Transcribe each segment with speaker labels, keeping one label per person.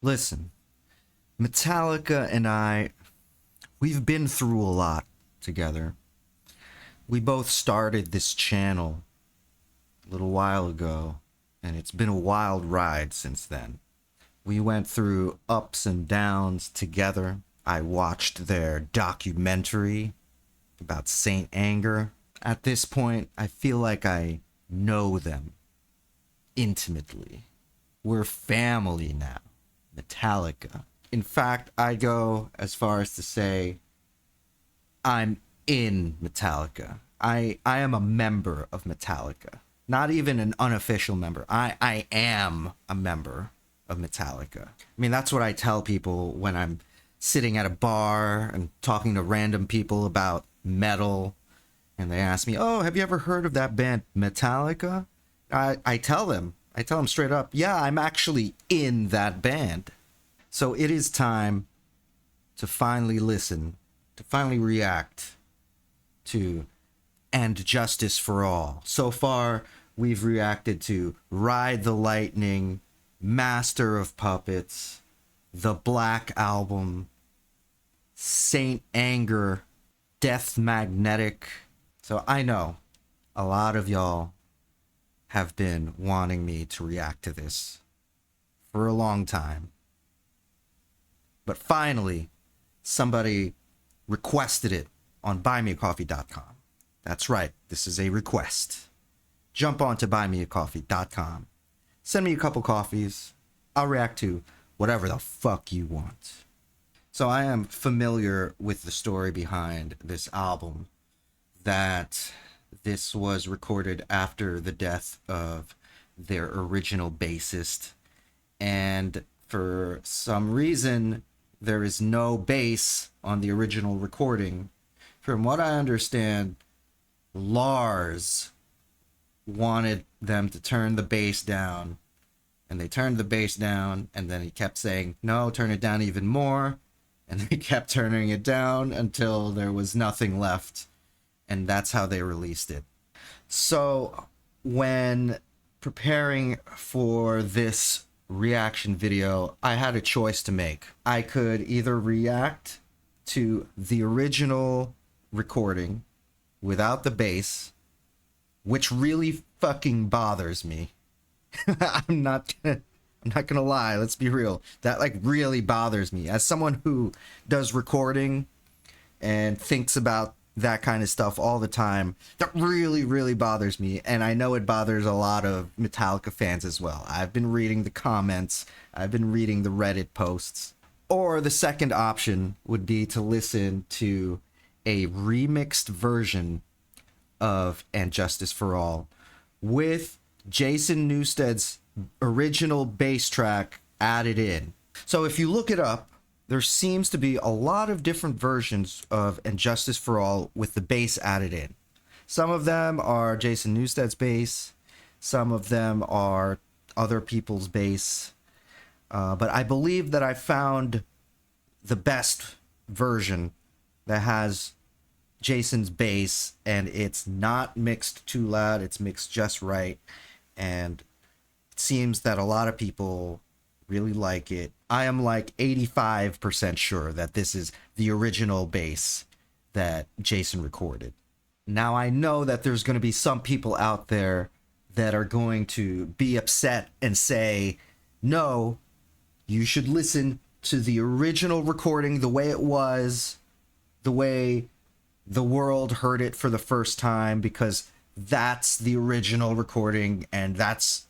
Speaker 1: Listen, Metallica and we've been through a lot together. We both started this channel a little while ago, and it's been a wild ride since then. We went through ups and downs together. I watched their documentary about Saint Anger. At this point, I feel like I know them intimately. We're family now. Metallica. In fact, I go as far as to say I'm in Metallica. I am a member of Metallica. Not even an unofficial member. I am a member of Metallica. I mean, that's what I tell people when I'm sitting at a bar and talking to random people about metal, and they ask me, "Oh, have you ever heard of that band Metallica?" I tell them straight up, yeah, I'm actually in that band. So it is time to finally listen, to finally react to And Justice for All. So far, we've reacted to Ride the Lightning, Master of Puppets, the Black Album, Saint Anger, Death Magnetic. So I know a lot of y'all have been wanting me to react to this for a long time. But finally, somebody requested it on buymeacoffee.com. That's right, this is a request. Jump on to buymeacoffee.com. Send me a couple coffees. I'll react to whatever the fuck you want. So I am familiar with the story behind this album, that this was recorded after the death of their original bassist, and for some reason there is no bass on the original recording. From what I understand, Lars wanted them to turn the bass down, and they turned the bass down, and then he kept saying, no, turn it down even more, and they kept turning it down until there was nothing left, and that's how they released it. So when preparing for this reaction video, I had a choice to make. I could either react to the original recording without the bass, which really fucking bothers me. I'm not gonna lie, let's be real. That like really bothers me. As someone who does recording and thinks about that kind of stuff all the time, that really bothers me, and I know it bothers a lot of Metallica fans as well. I've been reading the comments, I've been reading the Reddit posts. Or the second option would be to listen to a remixed version of And Justice for All with Jason Newsted's original bass track added in. So if you look it up, there seems to be a lot of different versions of And Justice for All with the bass added in. Some of them are Jason Newsted's bass, some of them are other people's bass, but I believe that I found the best version that has Jason's bass, and it's not mixed too loud, it's mixed just right, and it seems that a lot of people really like it. I am like 85% sure that this is the original bass that Jason recorded. Now I know that there's going to be some people out there that are going to be upset and say, no, you should listen to the original recording the way it was, the way the world heard it for the first time, because that's the original recording and that's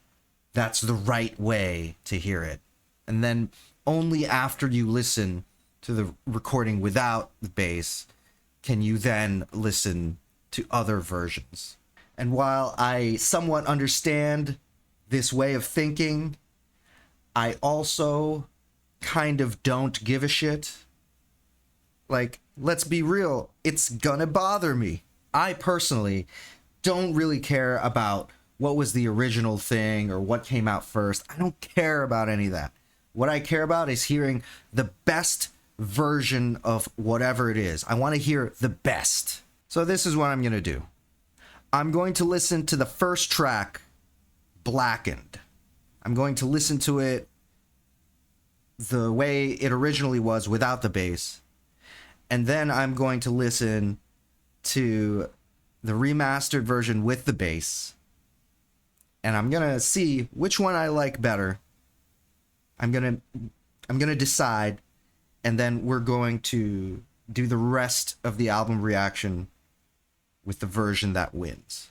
Speaker 1: the right way to hear it. And then only after you listen to the recording without the bass can you then listen to other versions. And while I somewhat understand this way of thinking, I also kind of don't give a shit. Like, let's be real, it's gonna bother me. I personally don't really care about what was the original thing or what came out first. I don't care about any of that. What I care about is hearing the best version of whatever it is. I want to hear the best. So this is what I'm going to do. I'm going to listen to the first track, Blackened. I'm going to listen to it the way it originally was without the bass. And then I'm going to listen to the remastered version with the bass. And I'm going to see which one I like better. I'm going to decide, and then we're going to do the rest of the album reaction with the version that wins.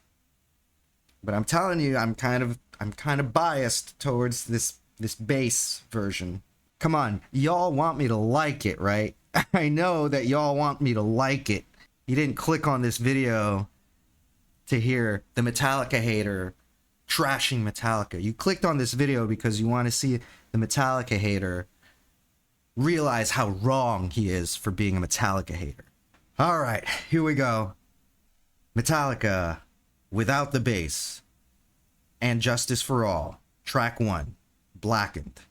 Speaker 1: But I'm telling you, I'm kind of biased towards this bass version. Come on, y'all want me to like it, right? I know that y'all want me to like it. You didn't click on this video to hear the Metallica hater trashing Metallica. You clicked on this video because you want to see the Metallica hater realize how wrong he is for being a Metallica hater. All right, here we go. Metallica, Without the Bass, and Justice for All, track 1, Blackened.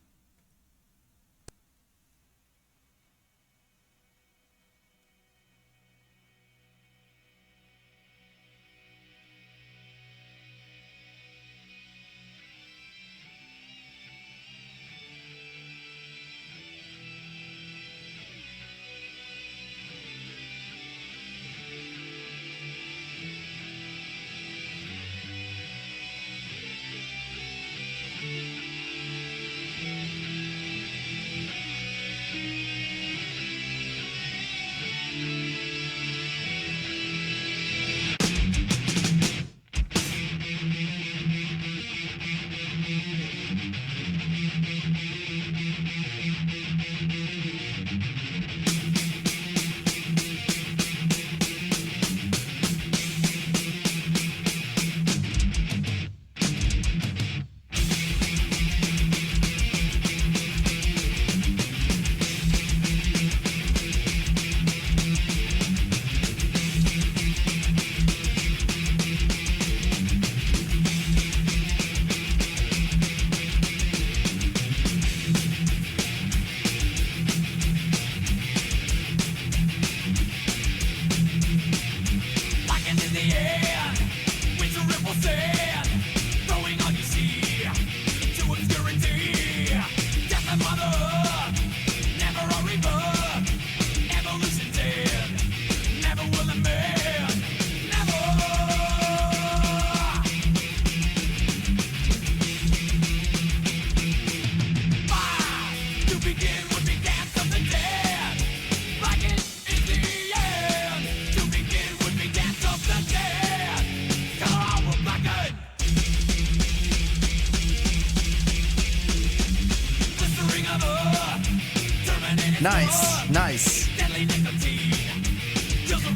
Speaker 1: Nice.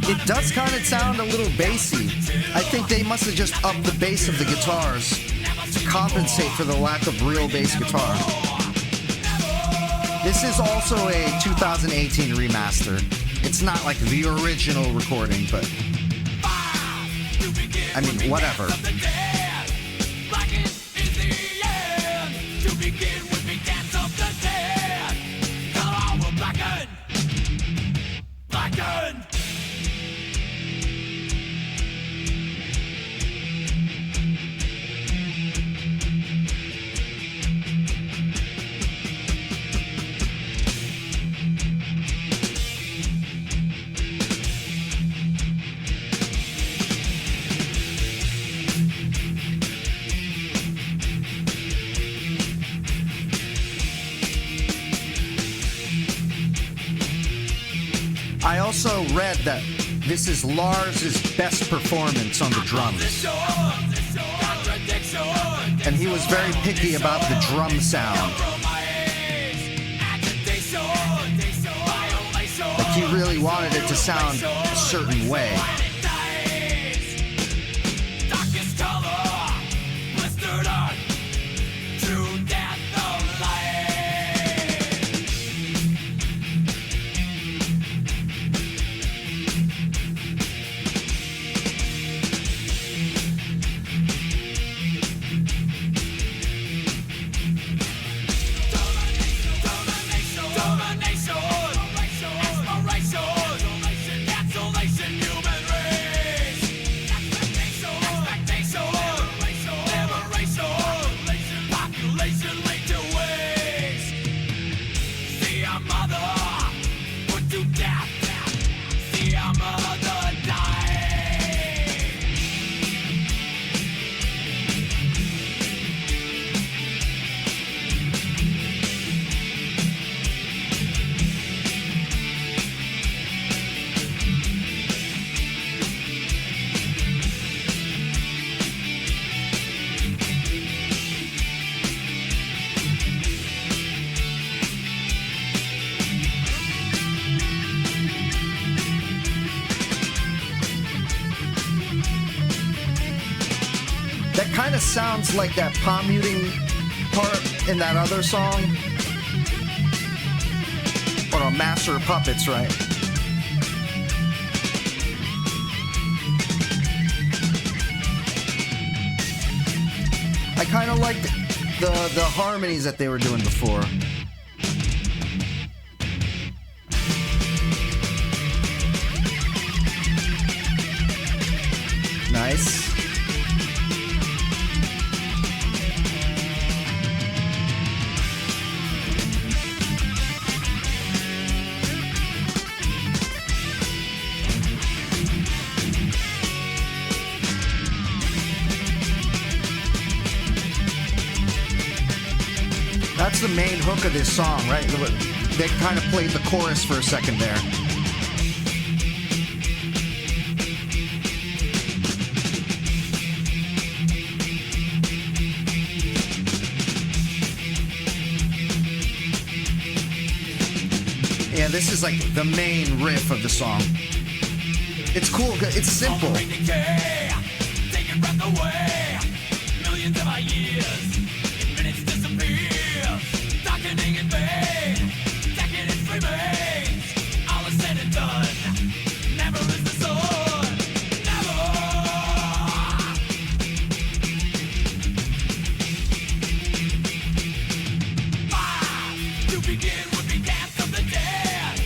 Speaker 1: It does kind of sound a little bassy. I think they must have just upped the bass of the guitars to compensate for the lack of real bass guitar. This is also a 2018 remaster. It's not like the original recording, but I mean, whatever. I also read that this is Lars's best performance on the drums. And he was very picky about the drum sound. Like he really wanted it to sound a certain way.
Speaker 2: Domination, exploration, exploration, cancellation, human race.
Speaker 1: of sounds like that palm muting part in that other song. Or a Master of Puppets, right? I kind of liked the harmonies that they were doing before. Nice. That's the main hook of this song, right? They kind of played the chorus for a second there. Yeah, this is like the main riff of the song. It's cool, it's simple. Millions of our years, in minutes disappears, darkening in vain, decadence remains, all is said and done, never is the sun, never. To begin would be dance of the dead,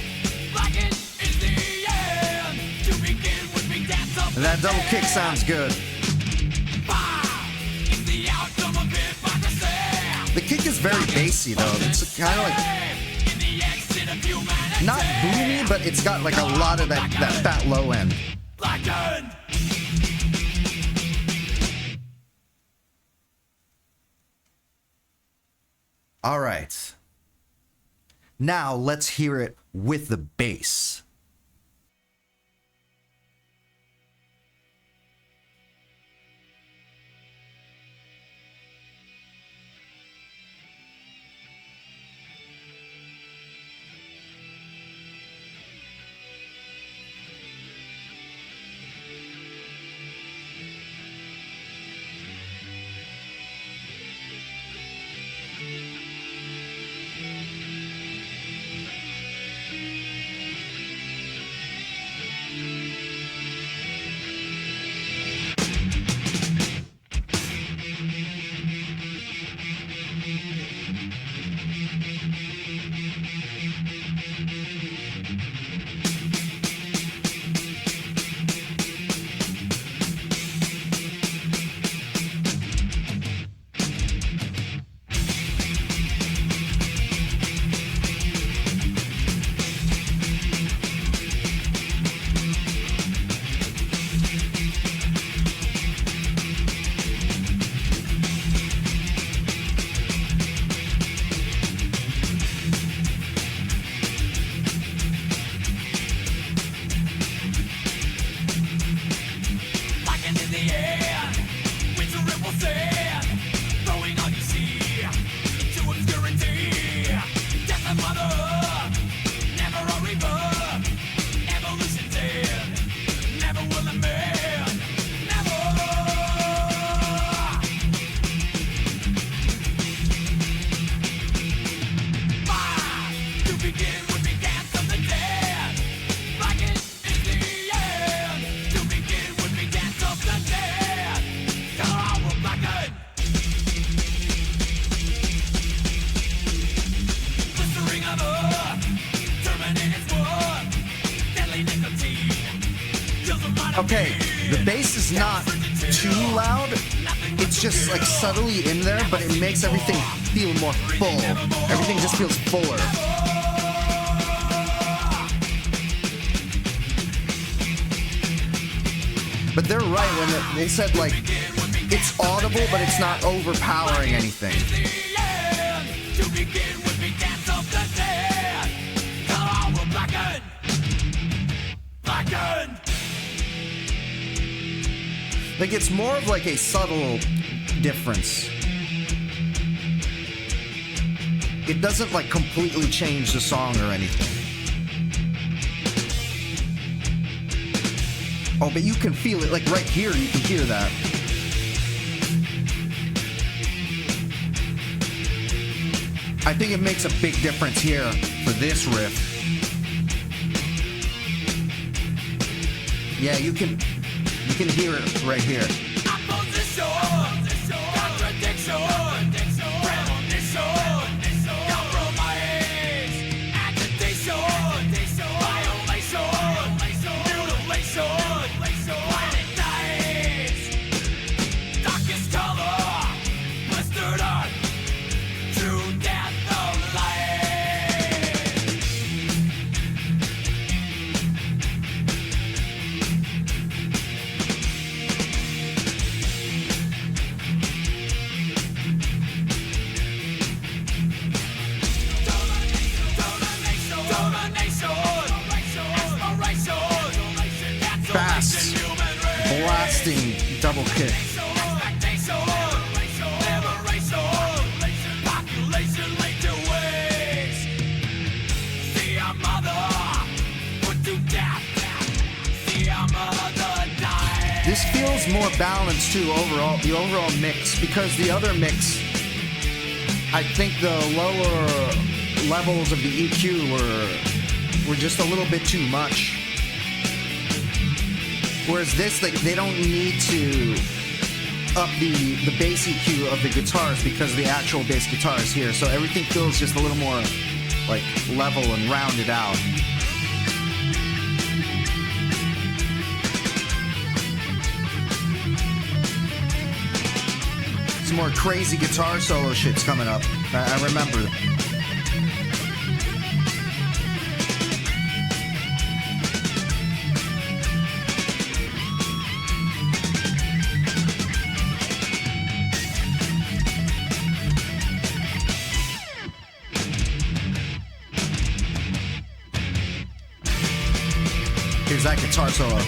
Speaker 1: Blackened is the end, to begin would be dance of the dead. That double kick sounds good. The kick is very bassy though. It's kind of like not boomy, but it's got like a lot of that fat low end. All right. Now let's hear it with the bass. Okay, the bass is not too loud. It's just like subtly in there, but it makes everything feel more full. Everything just feels fuller. But they're right when they said like it's audible, but it's not overpowering anything. Like it's more of like a subtle difference. It doesn't like completely change the song or anything. Oh, but you can feel it, like right here, you can hear that. I think it makes a big difference here for this riff. Yeah, you can hear it right here. Fast, blasting double kick. This feels more balanced too overall, the overall mix, because the other mix, I think the lower levels of the EQ were just a little bit too much. Whereas this, they don't need to up the bass EQ of the guitars because the actual bass guitar is here. So everything feels just a little more like level and rounded out. Some more crazy guitar solo shit's coming up. I remember. Here's that guitar solo.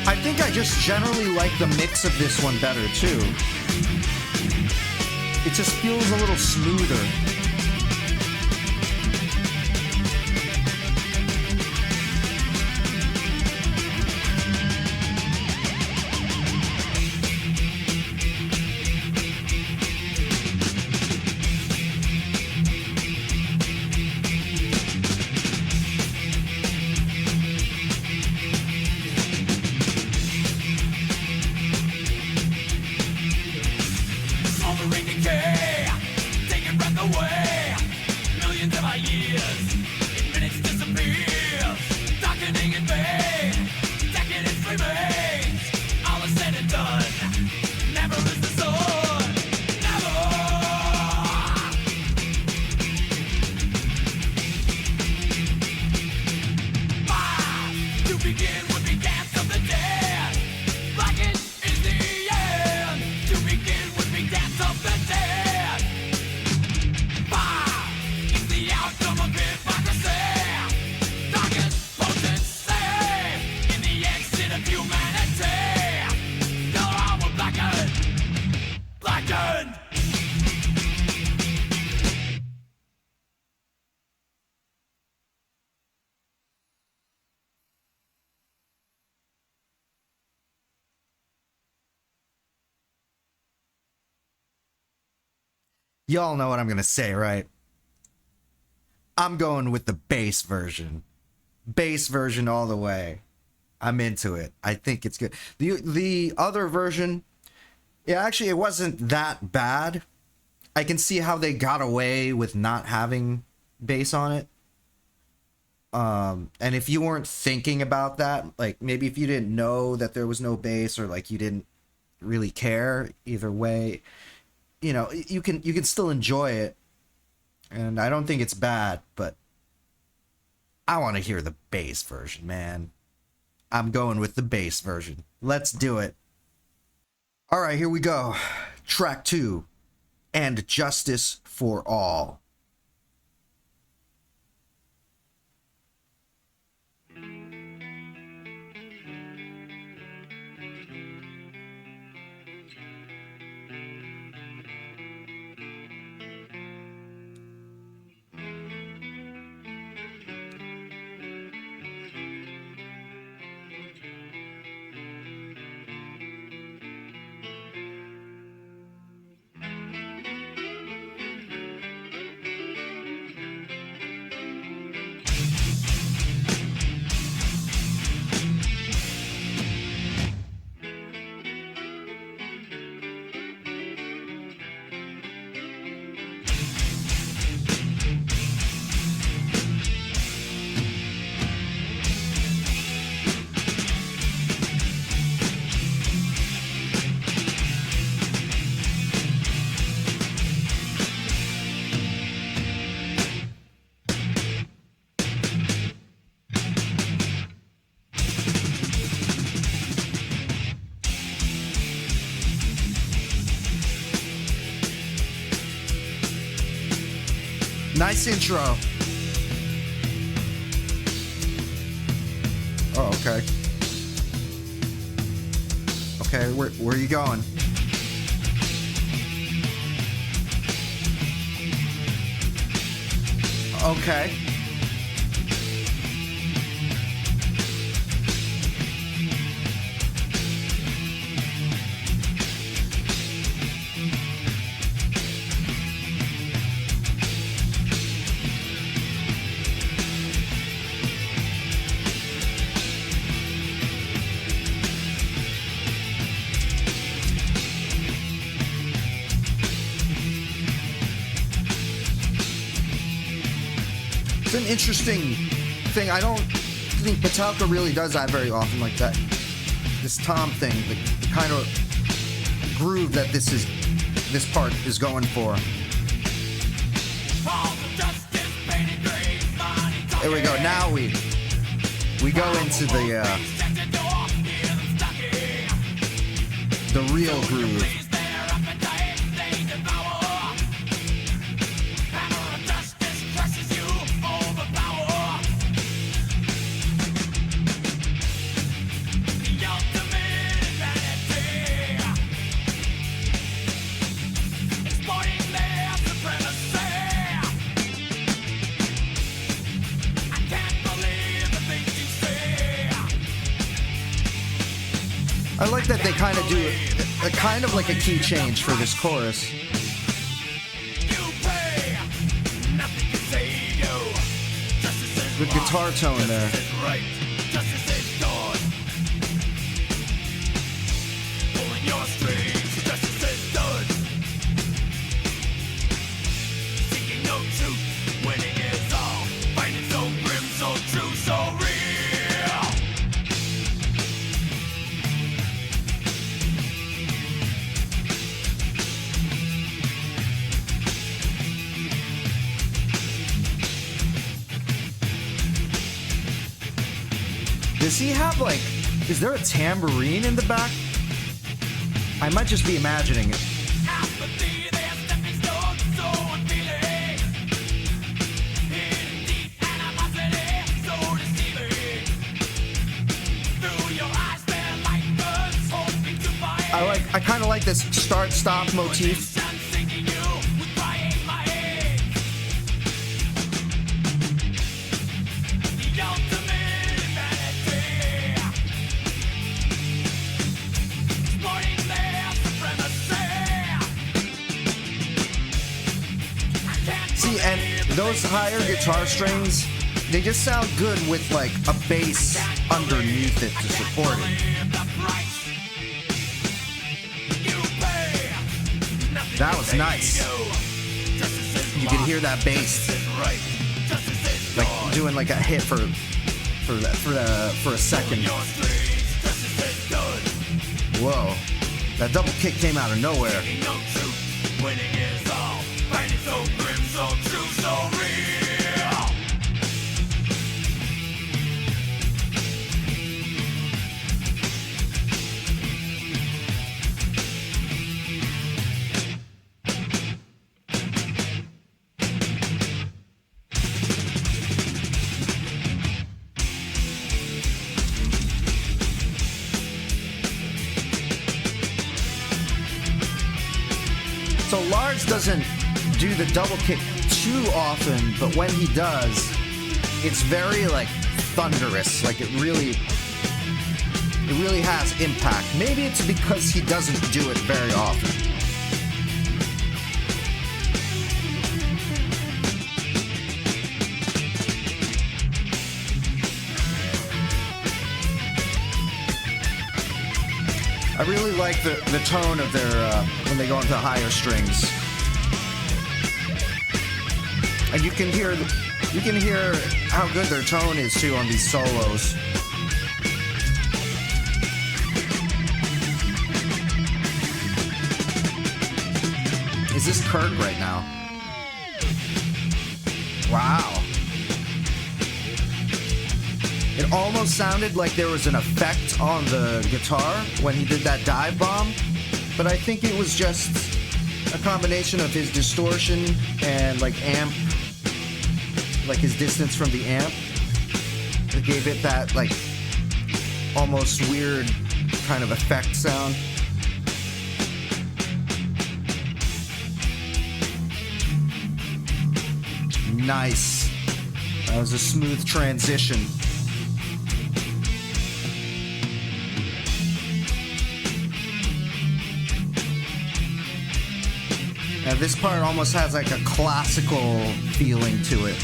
Speaker 1: I think I just generally like the mix of this one better too. It just feels a little smoother. Y'all know what I'm gonna say, right? I'm going with the bass version. Bass version all the way. I'm into it. I think it's good. The other version, yeah, actually it wasn't that bad. I can see how they got away with not having bass on it. And if you weren't thinking about that, like maybe if you didn't know that there was no bass, or like you didn't really care, either way, you know, you can still enjoy it. And I don't think it's bad, but I want to hear the bass version, man. I'm going with the bass version. Let's do it. All right, here we go. Track 2, And Justice for All. Nice intro. Oh, okay. Okay, where are you going? Okay. It's an interesting thing. I don't think Metallica really does that very often, like that. This tom thing, the kind of groove that this part is going for. There we go. Now we go into the real groove. I like that they kind of do a kind of like a key change for this chorus. The guitar tone there. Does he have, like, is there a tambourine in the back? I might just be imagining it. I kind of like this start-stop motif. See, and those higher guitar strings, they just sound good with like a bass underneath it to support it. That was nice. You could hear that bass, like doing like a hit for a second. Whoa, that double kick came out of nowhere. So Lars doesn't do the double kick too often, but when he does, it's very like thunderous. Like it really has impact. Maybe it's because he doesn't do it very often. I really like the tone of their when they go into higher strings, and you can hear how good their tone is too on these solos. Is this Kurt right now? Wow. It almost sounded like there was an effect on the guitar when he did that dive bomb, but I think it was just a combination of his distortion and like amp like his distance from the amp. It gave it that like almost weird kind of effect sound. Nice. That was a smooth transition. Now this part almost has like a classical feeling to it.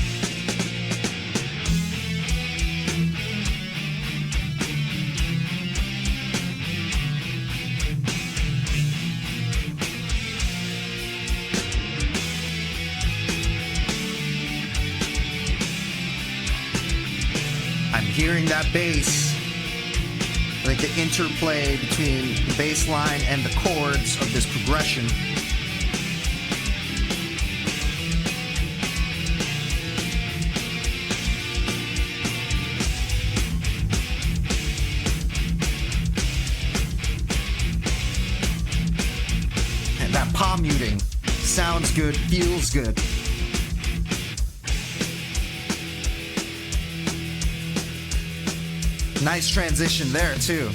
Speaker 1: I'm hearing that bass, like the interplay between the bass line and the chords of this progression. Palm muting. Sounds good, feels good. Nice transition there, too.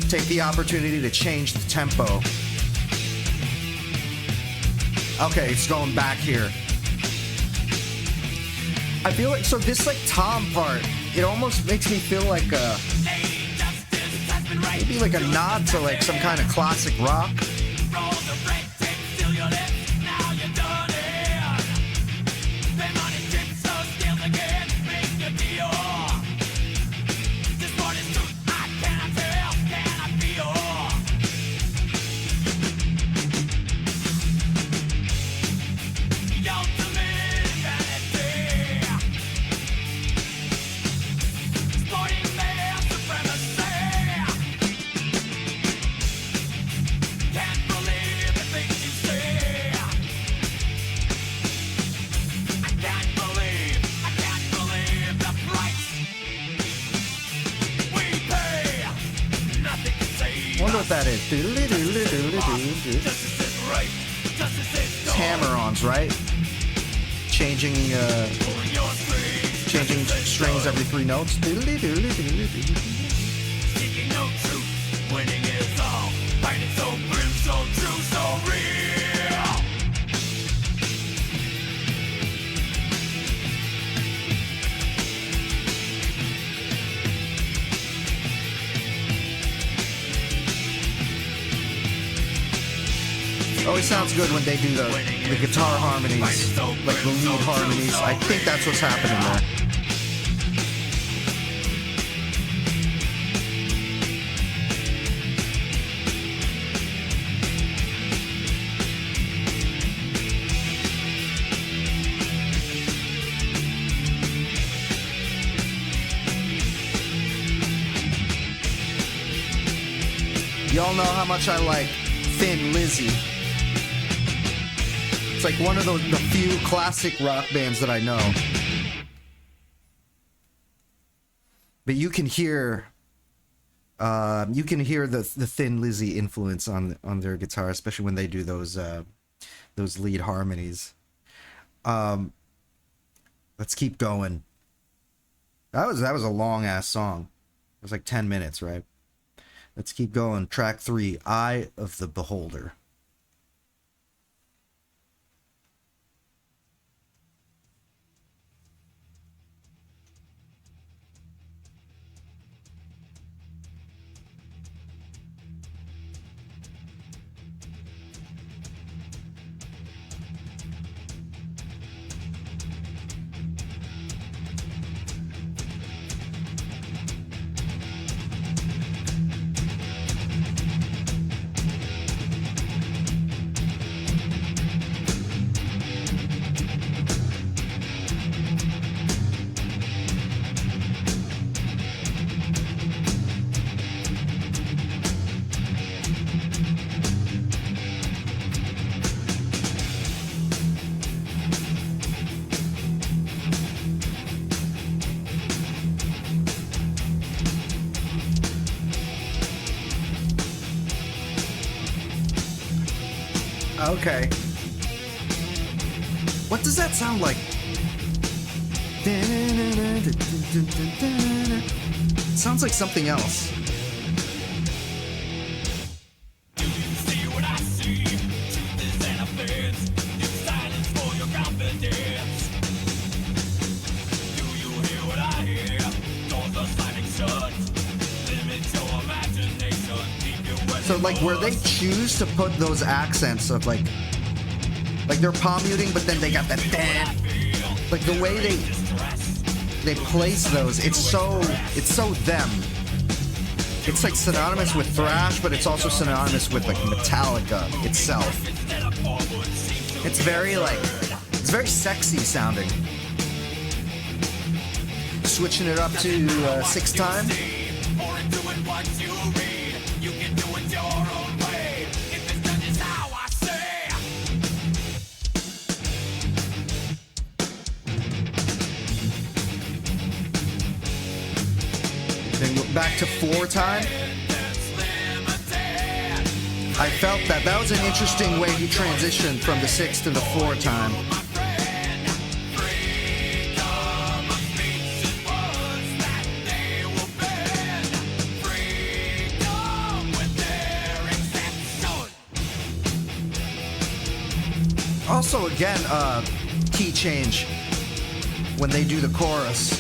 Speaker 1: Take the opportunity to change the tempo. Okay, it's going back here. I feel like, so this like tom part, it almost makes me feel like a, maybe like a nod to like some kind of classic rock. That is it's hammer-ons, right? Changing strings every 3 notes. Always sounds good when they do the guitar harmonies, like the lead harmonies. I think that's what's happening there. Y'all know how much I like Thin Lizzy. It's like one of the few classic rock bands that I know. But you can hear the Thin Lizzy influence on their guitar, especially when they do those lead harmonies. Let's keep going. That was a long ass song. It was like 10 minutes, right? Let's keep going. Track 3, Eye of the Beholder. Okay. What does that sound like? Sounds like something else. So like where they choose to put those accents of like they're palm muting, but then they got that like the way they place those, it's so them. It's like synonymous with thrash, but it's also synonymous with like Metallica itself. It's very sexy sounding. Switching it up to 6-time. Then back to 4-time. I felt that was an interesting way he transitioned from the 6 to the 4-time. Also, again, key change when they do the chorus.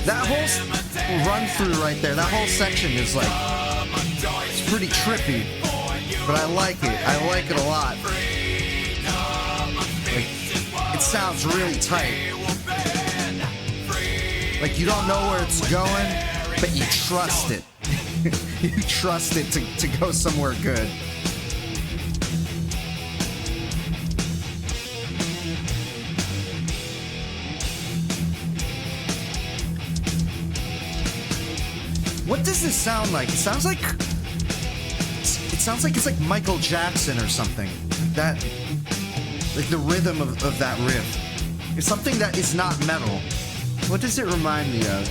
Speaker 1: That whole run through right there, that whole section is like, it's pretty trippy, but I like it. I like it a lot. Like, it sounds really tight. Like, you don't know where it's going, but you trust it. You trust it to go somewhere good. What does this sound like? It sounds like it's like Michael Jackson or something. That, like the rhythm of that riff. It's something that is not metal. What does it remind me of?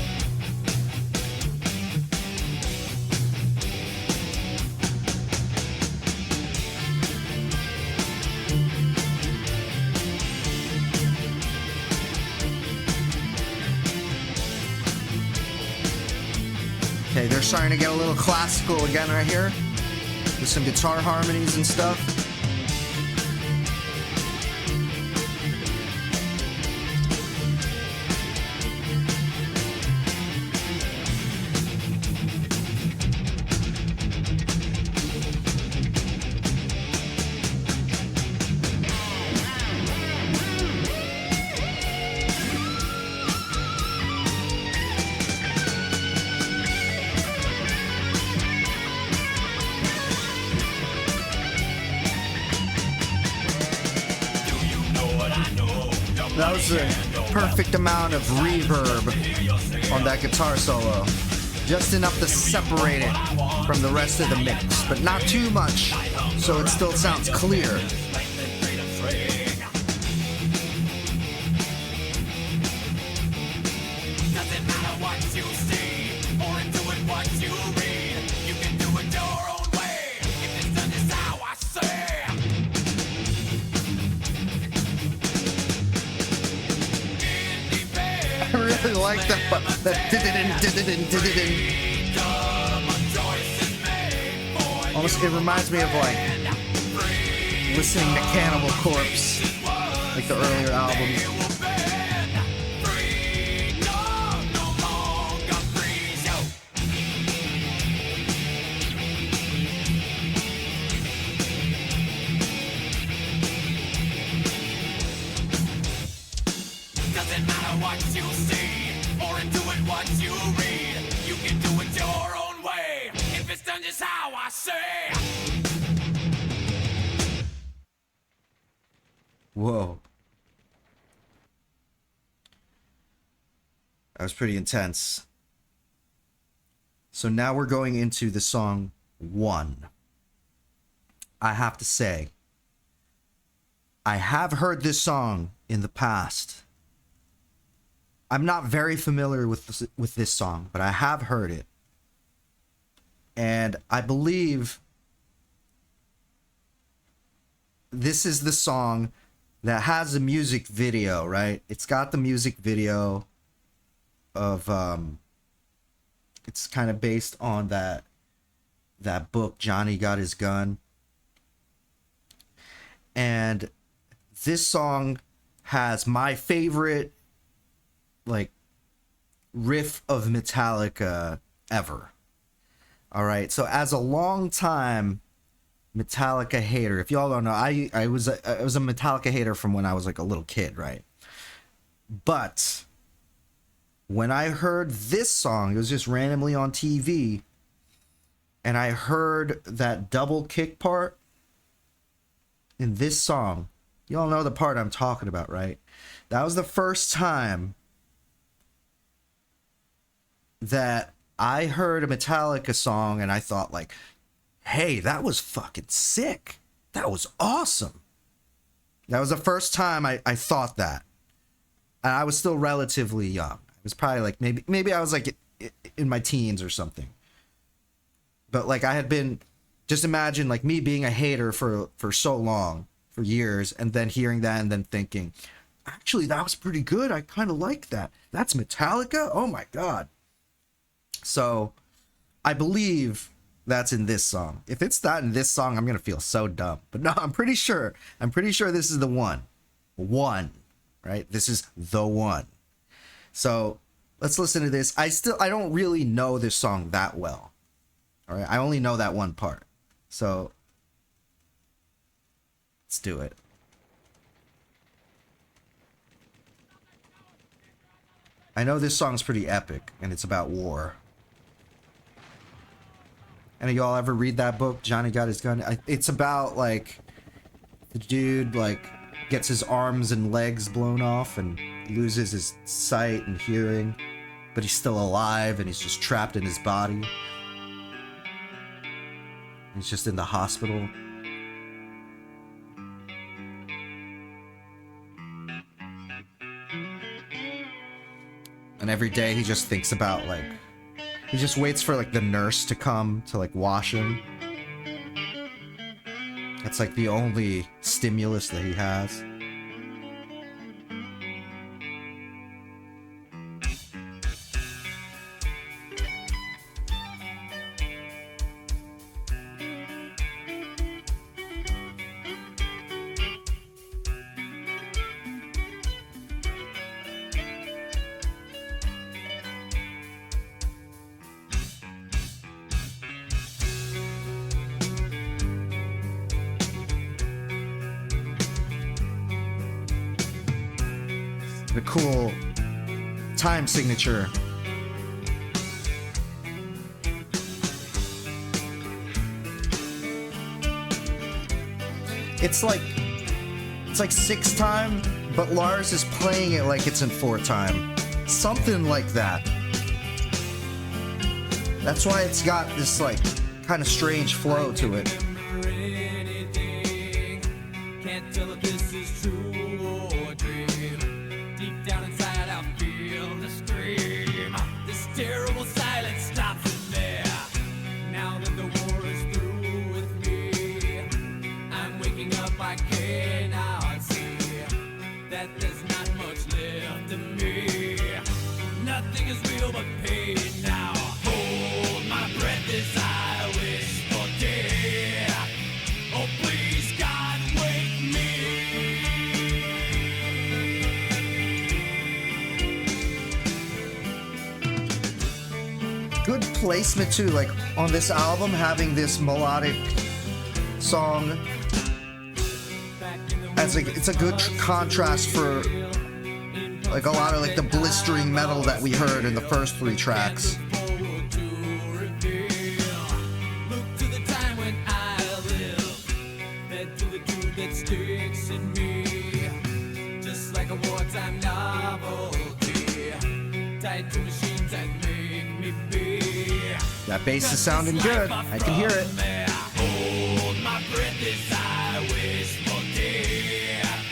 Speaker 1: Okay, they're starting to get a little classical again right here, with some guitar harmonies and stuff. That was the perfect amount of reverb on that guitar solo. Just enough to separate it from the rest of the mix, but not too much, so it still sounds clear. I really like that. Almost, it reminds me of like listening to Cannibal Corpse, like the earlier albums.
Speaker 2: what you see, or into it what you read. You can do it your own way, if it's done just how I say.
Speaker 1: Whoa. That was pretty intense. So now we're going into the song One. I have to say, I have heard this song in the past. I'm not very familiar with this song, but I have heard it. And I believe this is the song that has a music video, right? It's got the music video of it's kind of based on that book, Johnny Got His Gun. And this song has my favorite like riff of Metallica ever. All right, so as a long time Metallica hater, if y'all don't know, I was a Metallica hater from when I was like a little kid, right? But when I heard this song, it was just randomly on TV, and I heard that double kick part in this song. You all know the part I'm talking about, right? That was the first time that I heard a Metallica song and I thought like, hey, that was fucking sick. That was awesome. That was the first time I thought that. And I was still relatively young. It was probably like maybe I was like in my teens or something. But like I had been, just imagine like me being a hater for so long, for years, and then hearing that and then thinking, actually that was pretty good. I kind of like that. That's Metallica? Oh my God. So I believe that's in this song. If it's not in this song, I'm going to feel so dumb. But no, I'm pretty sure this is the one. One, right? This is the one. So let's listen to this. I don't really know this song that well. All right. I only know that one part. So let's do it. I know this song's pretty epic and it's about war. Any of y'all ever read that book, Johnny Got His Gun? It's about like the dude like gets his arms and legs blown off and loses his sight and hearing, but he's still alive and he's just trapped in his body. He's just in the hospital. And every day he just thinks about like, he just waits for like the nurse to come to like wash him. That's like the only stimulus that he has. The cool time signature. It's like 6-time, but Lars is playing it like it's in 4-time. Something like that. That's why it's got this like kind of strange flow to it.
Speaker 2: Can't tell if this is true or dream. Deep down inside I feel the scream. This terrible silence stops in there. Now that the war is through with me, I'm waking up, I cannot see that there's not much left of me. Nothing is real but pain now. Hold my breath as I wish for death. Oh please God, wake me.
Speaker 1: Good placement too, like on this album, having this melodic song as like it's a good contrast for Like a lot of like the blistering metal that we heard in the first 3 tracks.
Speaker 2: Forward to reveal. Look to the time when I live. Led to the truth that sticks in me. Just like a wartime novelty. Tied to machines that make me be.
Speaker 1: That bass is sounding good. I can hear it.
Speaker 2: Hold my breath as I wish for death.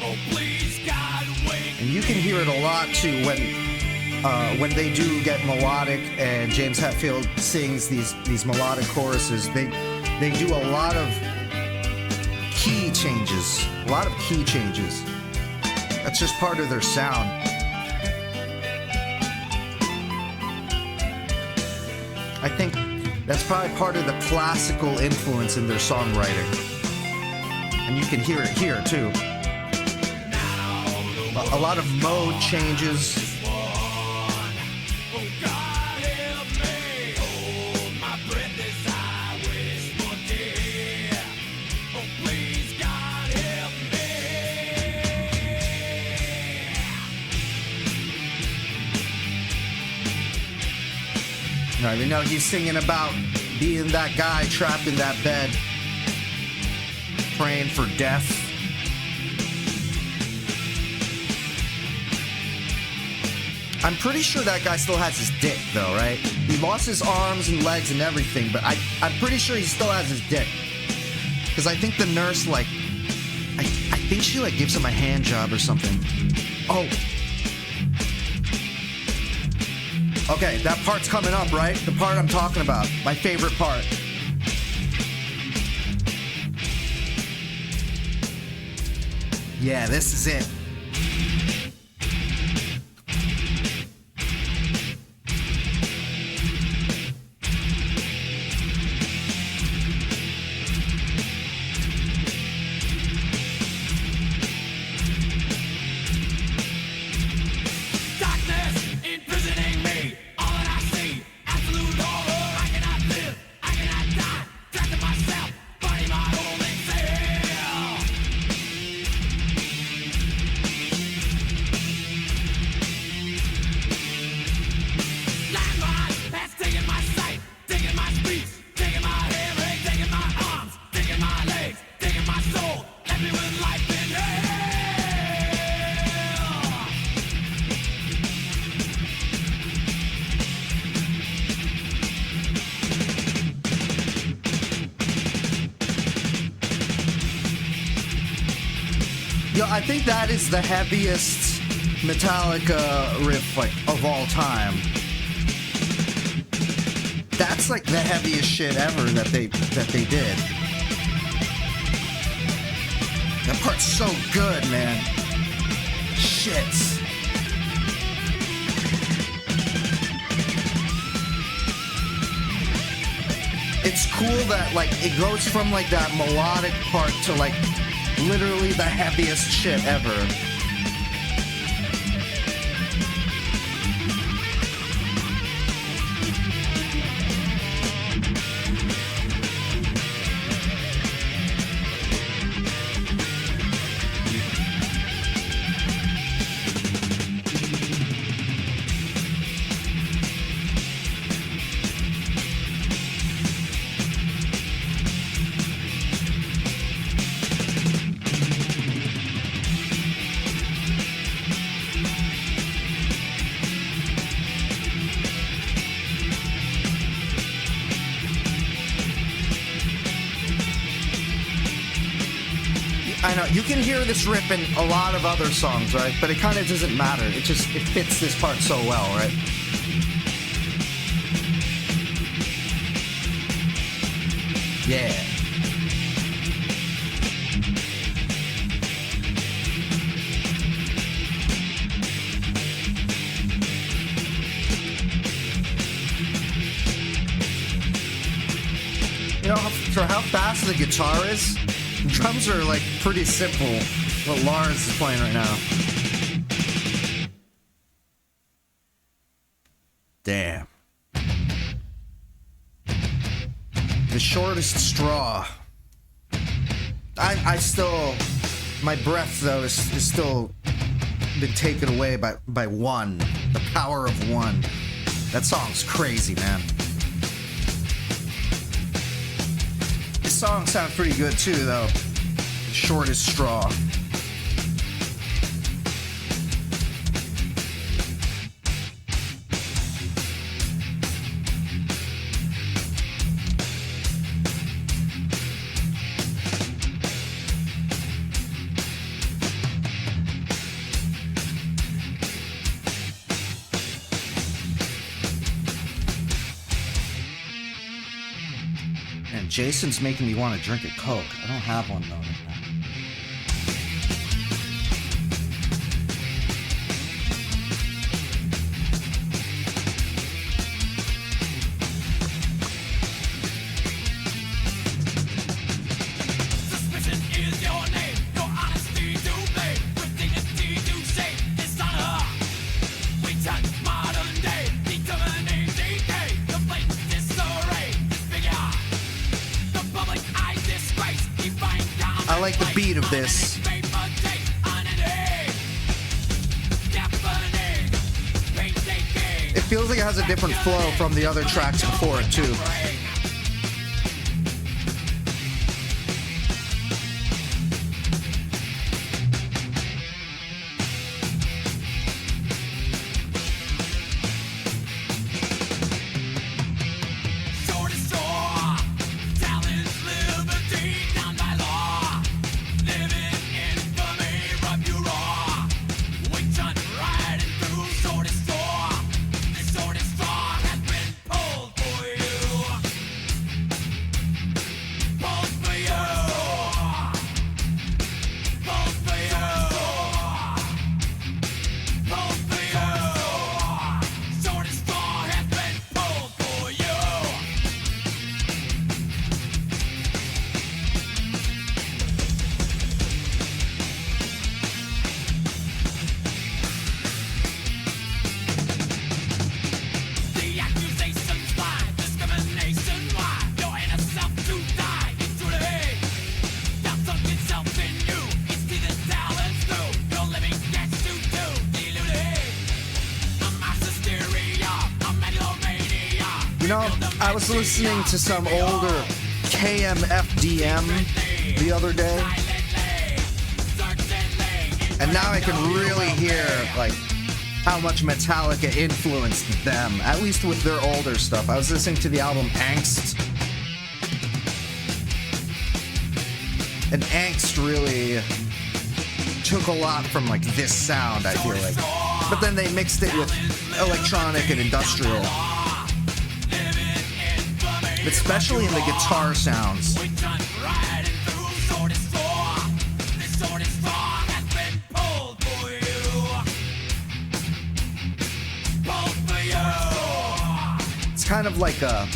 Speaker 2: Oh, please, God, wake
Speaker 1: And you can hear it a lot too when they do get melodic and James Hetfield sings these melodic choruses. They do a lot of key changes. A lot of key changes. That's just part of their sound. I think that's probably part of the classical influence in their songwriting. And you can hear it here too. A lot of mode changes. Now, you know, he's singing about being that guy trapped in that bed, praying for death. I'm pretty sure that guy still has his dick, though, right? He lost his arms and legs and everything, but I'm pretty sure he still has his dick. Because I think the nurse, like, I think she, like, gives him a hand job or something. Oh. Okay, that part's coming up, right? The part I'm talking about. My favorite part. Yeah, this is it. Yo, I think that is the heaviest Metallica riff, like, of all time. That's like the heaviest shit ever that they did. That part's so good, man. Shit. It's cool that, like, it goes from, like, that melodic part to, like, literally the heaviest shit ever. I know, you can hear this riff in a lot of other songs, right? But it kind of doesn't matter. It fits this part so well, right? Yeah. You know, for how fast the guitar is, drums are, like, pretty simple, what Lars is playing right now. Damn. The shortest straw. I still... My breath, though, is still been taken away by one. The power of one. That song's crazy, man. This song sounds pretty good too, though. Shortest Straw. And Jason's making me want to drink a Coke. I don't have one though.
Speaker 2: Suspicion is your name, your honesty to blame, with dignity to shame, dishonor. We touch modern day, determining decay, the blatant disarray, disfigure. The public eye disgrace, define dominance.
Speaker 1: I like the beat of this. It feels like it has a different flow from the other tracks before it too. You know, I was listening to some older KMFDM the other day, and now I can really hear like how much Metallica influenced them, at least with their older stuff. I was listening to the album Angst, and Angst really took a lot from like this sound, I feel like. But then they mixed it with electronic and industrial, especially in the guitar sounds. It's kind of like a,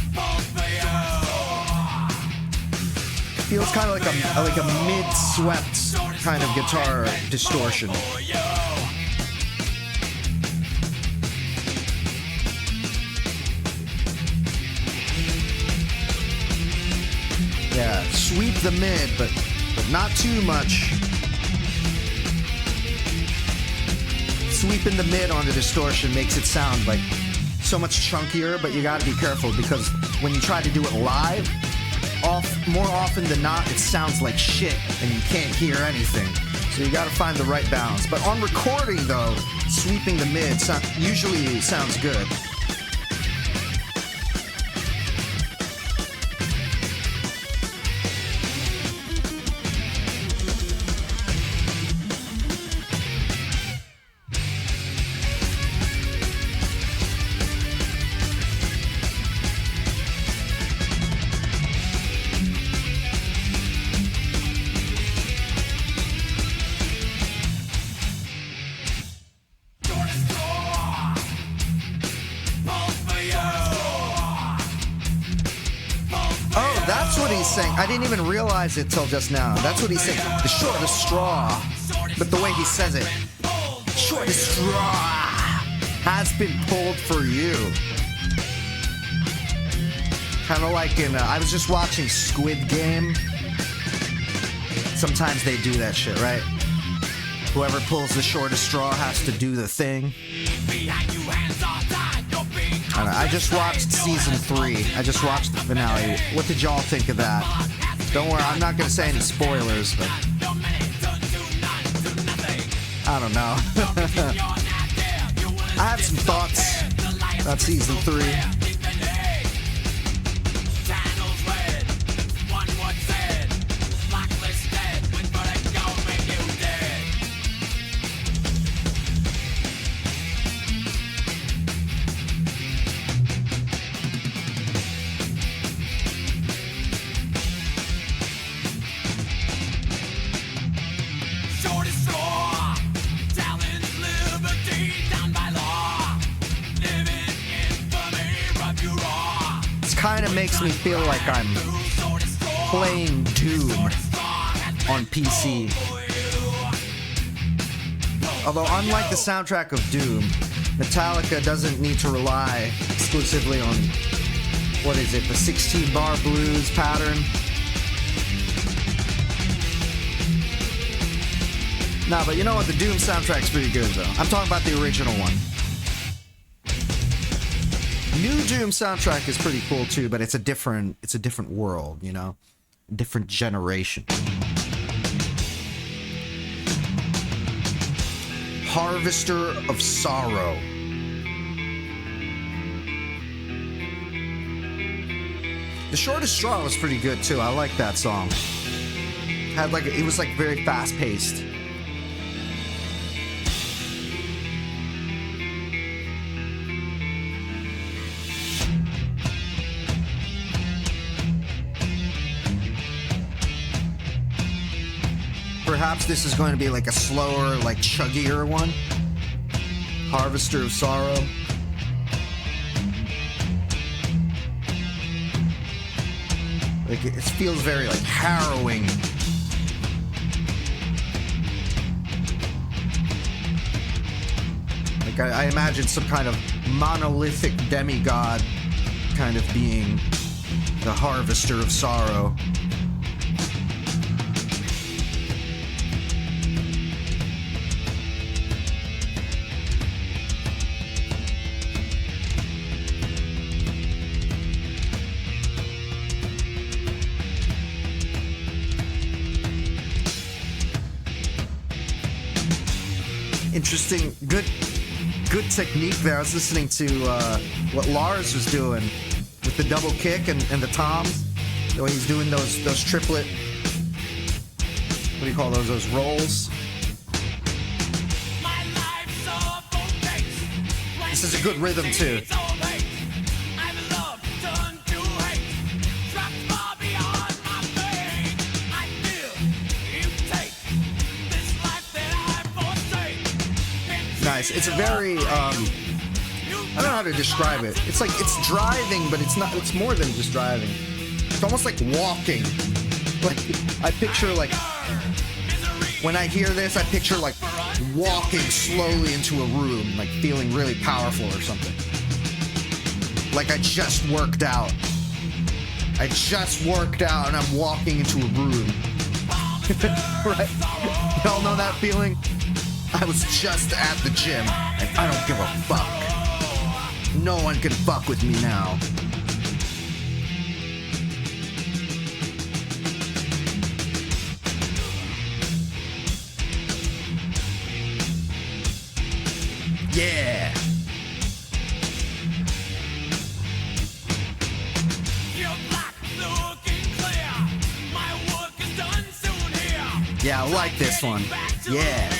Speaker 1: feels kind of like a mid-swept kind of guitar distortion. Yeah, sweep the mid, but not too much. Sweeping the mid on the distortion makes it sound like so much chunkier, but you gotta be careful because when you try to do it live, more often than not, it sounds like shit and you can't hear anything. So you gotta find the right balance. But on recording though, sweeping the mid usually sounds good. That's what he's saying. I didn't even realize it till just now. That's what he's saying. The shortest straw. But the way he says it, shortest straw has been pulled for you. Kind of like in, I was just watching Squid Game. Sometimes they do that shit, right? Whoever pulls the shortest straw has to do the thing. I don't know, I just watched season 3. I just watched the finale. What did y'all think of that? Don't worry, I'm not gonna say any spoilers, but I don't know. I have some thoughts about season 3. Kind of makes me feel like I'm playing Doom on PC. Although unlike the soundtrack of Doom, Metallica doesn't need to rely exclusively on, what is it, the 16-bar blues pattern. Nah, but you know what, the Doom soundtrack's pretty good though. I'm talking about the original one. New Doom soundtrack is pretty cool too, but it's a different world, you know? Different generation. Harvester of Sorrow. The Shortest Straw was pretty good too. I like that song. Had like, it was like very fast paced. Perhaps this is going to be like a slower, like chuggier one. Harvester of Sorrow. Like it feels very like harrowing. Like I imagine some kind of monolithic demigod kind of being the Harvester of Sorrow. Interesting, good technique there. I was listening to what Lars was doing with the double kick and the toms. The way he's doing those triplet, what do you call those? Those rolls. This is a good rhythm too. Nice. It's a very, I don't know how to describe it. It's like, it's driving, but it's not, it's more than just driving. It's almost like walking. Like, I picture like, when I hear this, I picture like walking slowly into a room, like feeling really powerful or something. Like I just worked out. I just worked out and I'm walking into a room. Right? Y'all know that feeling? I was just at the gym, and I don't give a fuck. No one can fuck with me now. Yeah! Yeah, I like this one. Yeah.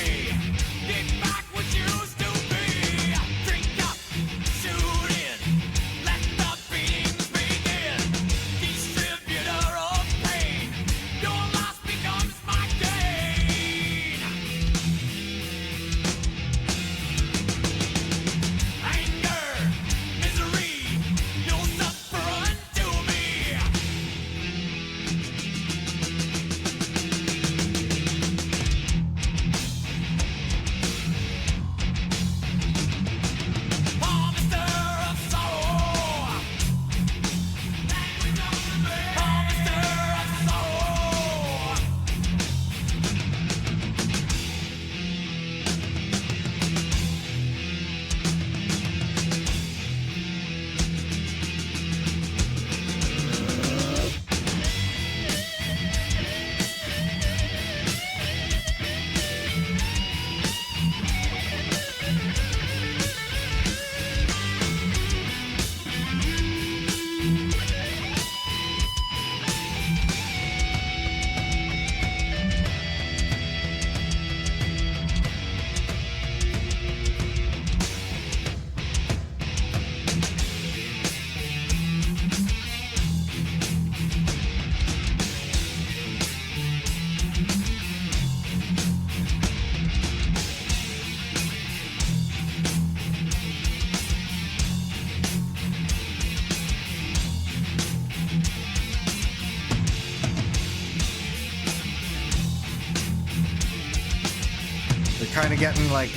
Speaker 1: Kind of getting like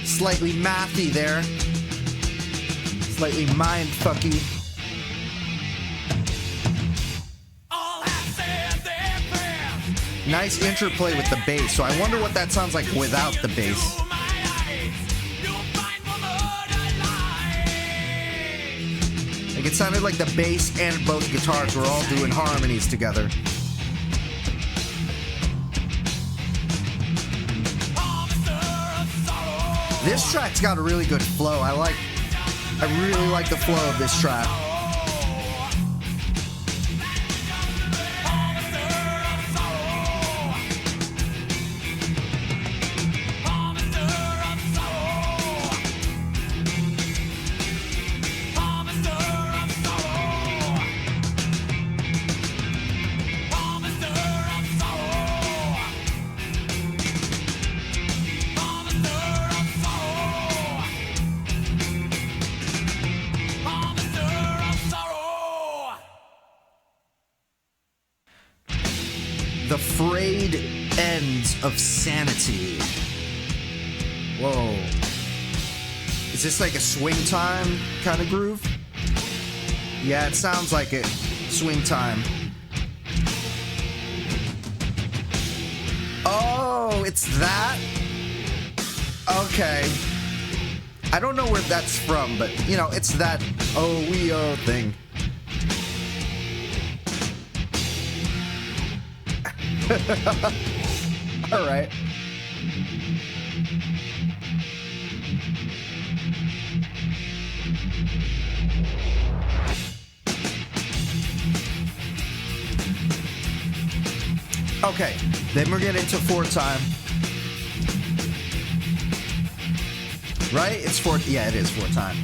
Speaker 1: slightly mathy there. Slightly mind fucky. Nice interplay with the bass. So I wonder what that sounds like without the bass. Like it sounded like the bass and both guitars were all doing harmonies together. This track's got a really good flow. I really like the flow of this track. The Frayed Ends of Sanity. Whoa. Is this like a swing time kind of groove? Yeah, it sounds like it. Swing time. Oh, it's that? Okay. I don't know where that's from, but, you know, it's that oh-we-oh thing. All right. Okay, then we're getting into four time. Right? It's four. Yeah, it is four time.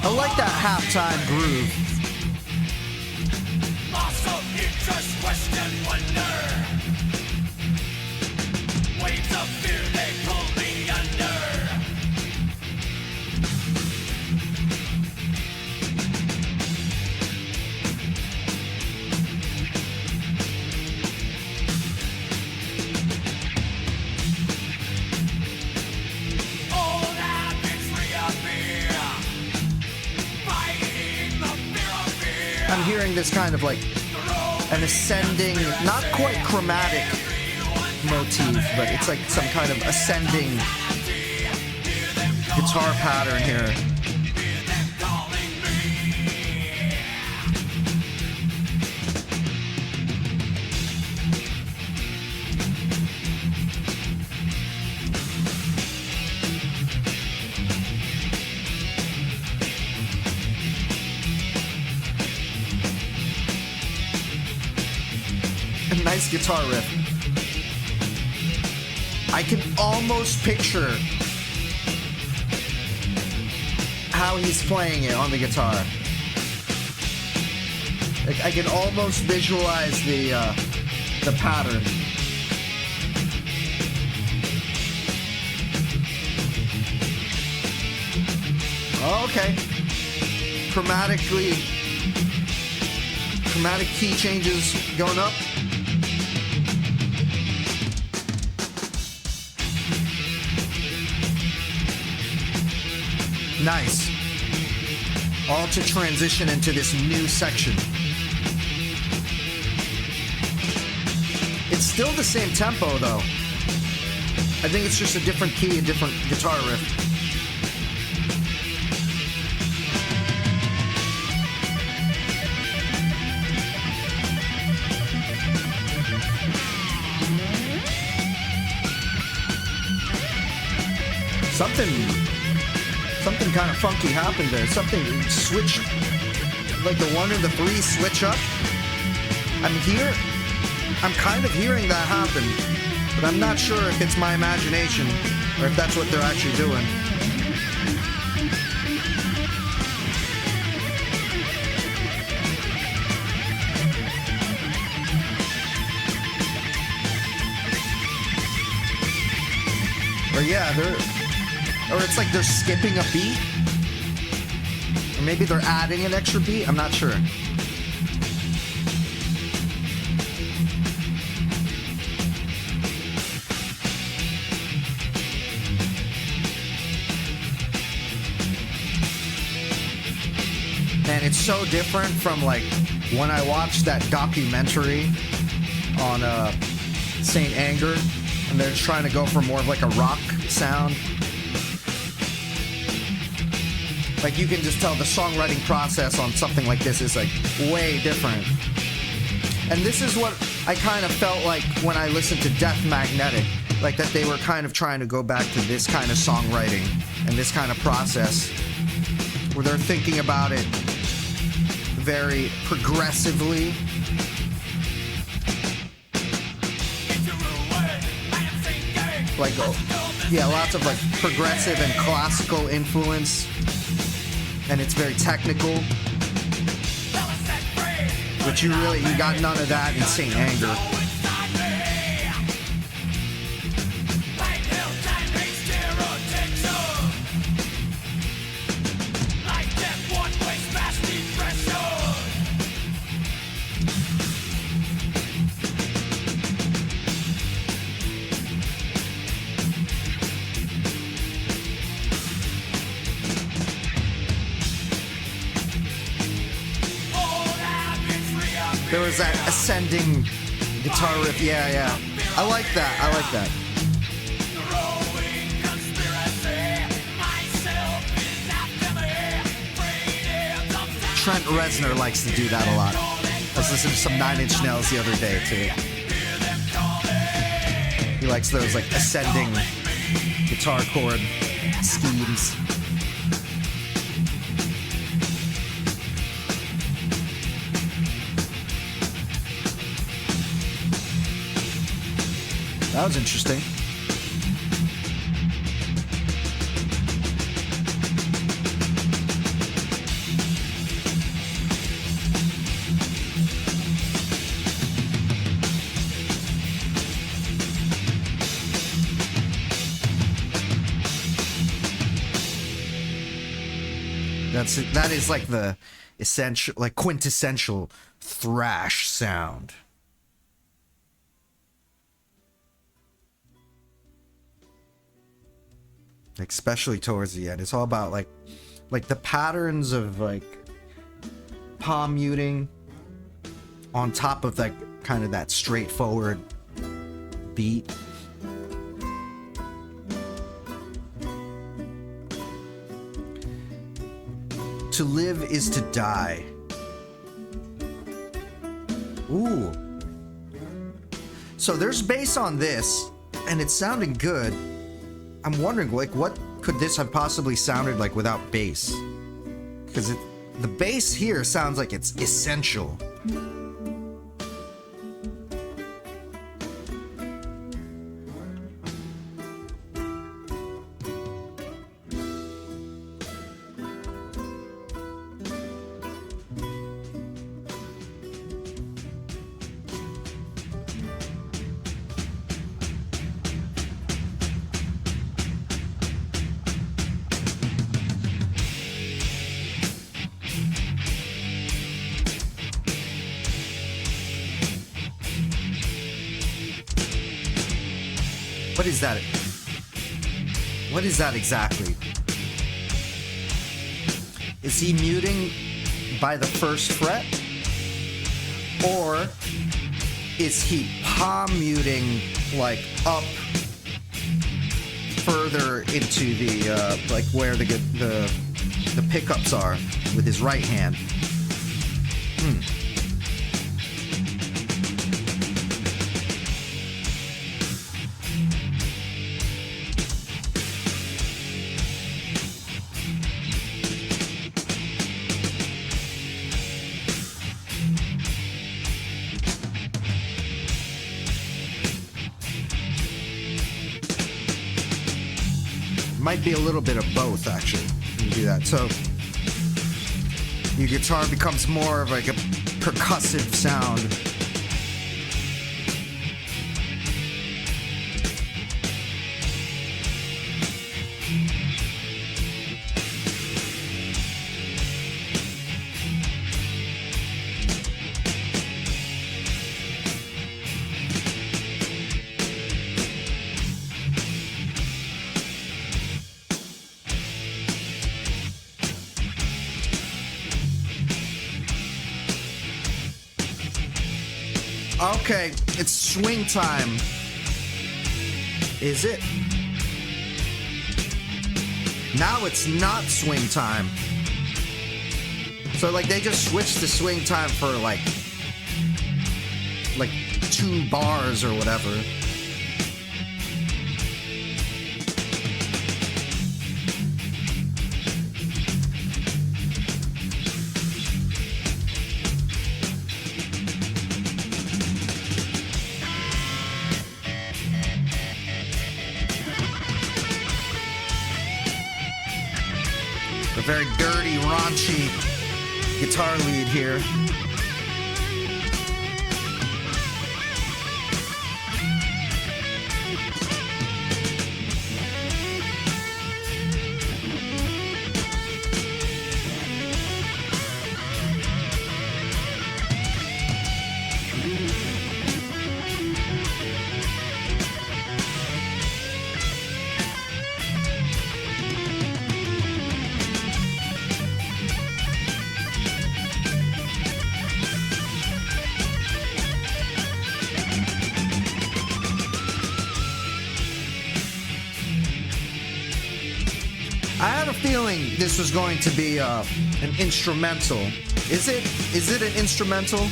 Speaker 1: I like that halftime groove.
Speaker 2: Loss of interest, question, wonder. Waves of fear, they pull me under. Old habits reappear. Fighting the fear of fear.
Speaker 1: I'm hearing this kind of like an ascending, not quite chromatic motif, but it's like some kind of ascending guitar pattern here. A nice guitar riff. I can almost picture how he's playing it on the guitar. Like, I can almost visualize the pattern. Oh, okay. Chromatic key changes going up. Nice. All to transition into this new section. It's still the same tempo though. I think it's just a different key, a different guitar riff. Something kind of funky happened there. Something switched, like the 1 and the 3 switch up. I'm kind of hearing that happen, but I'm not sure if it's my imagination or if that's what they're actually doing. Or yeah, or it's like they're skipping a beat. Or maybe they're adding an extra beat. I'm not sure. And it's so different from like when I watched that documentary on Saint Anger, and they're just trying to go for more of like a rock sound. Like you can just tell the songwriting process on something like this is like way different. And this is what I kind of felt like when I listened to Death Magnetic, like that they were kind of trying to go back to this kind of songwriting and this kind of process where they're thinking about it very progressively. Like, yeah, lots of like progressive and classical influence. And it's very technical, but you got none of that in Saint Anger. There was that ascending guitar riff. Yeah. I like that. Trent Reznor likes to do that a lot. I was listening to some 9 Inch Nails the other day too. He likes those like ascending guitar chord schemes. That was interesting. That is like the essential, like quintessential thrash sound. Like especially towards the end, it's all about like the patterns of like palm muting on top of like kind of that straightforward beat. To live is to die. Ooh. So there's bass on this, and it's sounding good. I'm wondering, like, what could this have possibly sounded like without bass? Because the bass here sounds like it's essential. What is that? What is that exactly? Is he muting by the first fret? Or is he palm muting like up further into the like where the pickups are with his right hand? Might be a little bit of both, actually, when you do that. So your guitar becomes more of like a percussive sound. Okay, it's swing time. Is it? Now it's not swing time. So like they just switched to swing time for like 2 bars or whatever. A very dirty, raunchy guitar lead here. I had a feeling this was going to be an instrumental. Is it an instrumental?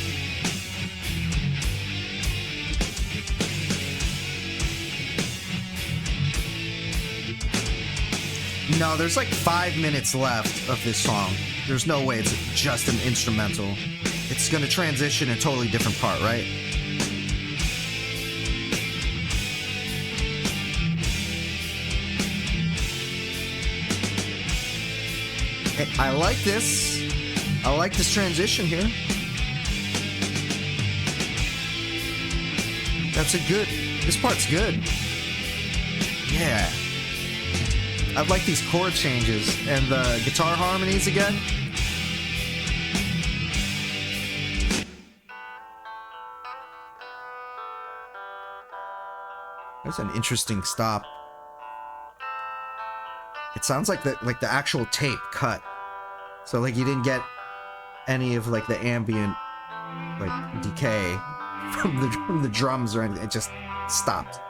Speaker 1: No, there's like 5 minutes left of this song. There's no way it's just an instrumental. It's gonna transition a totally different part, right? I like this. I like this transition here. This part's good. Yeah. I like these chord changes and the guitar harmonies again. That's an interesting stop. It sounds like the actual tape cut. So like you didn't get any of like the ambient like decay from the drums or anything. It just stopped.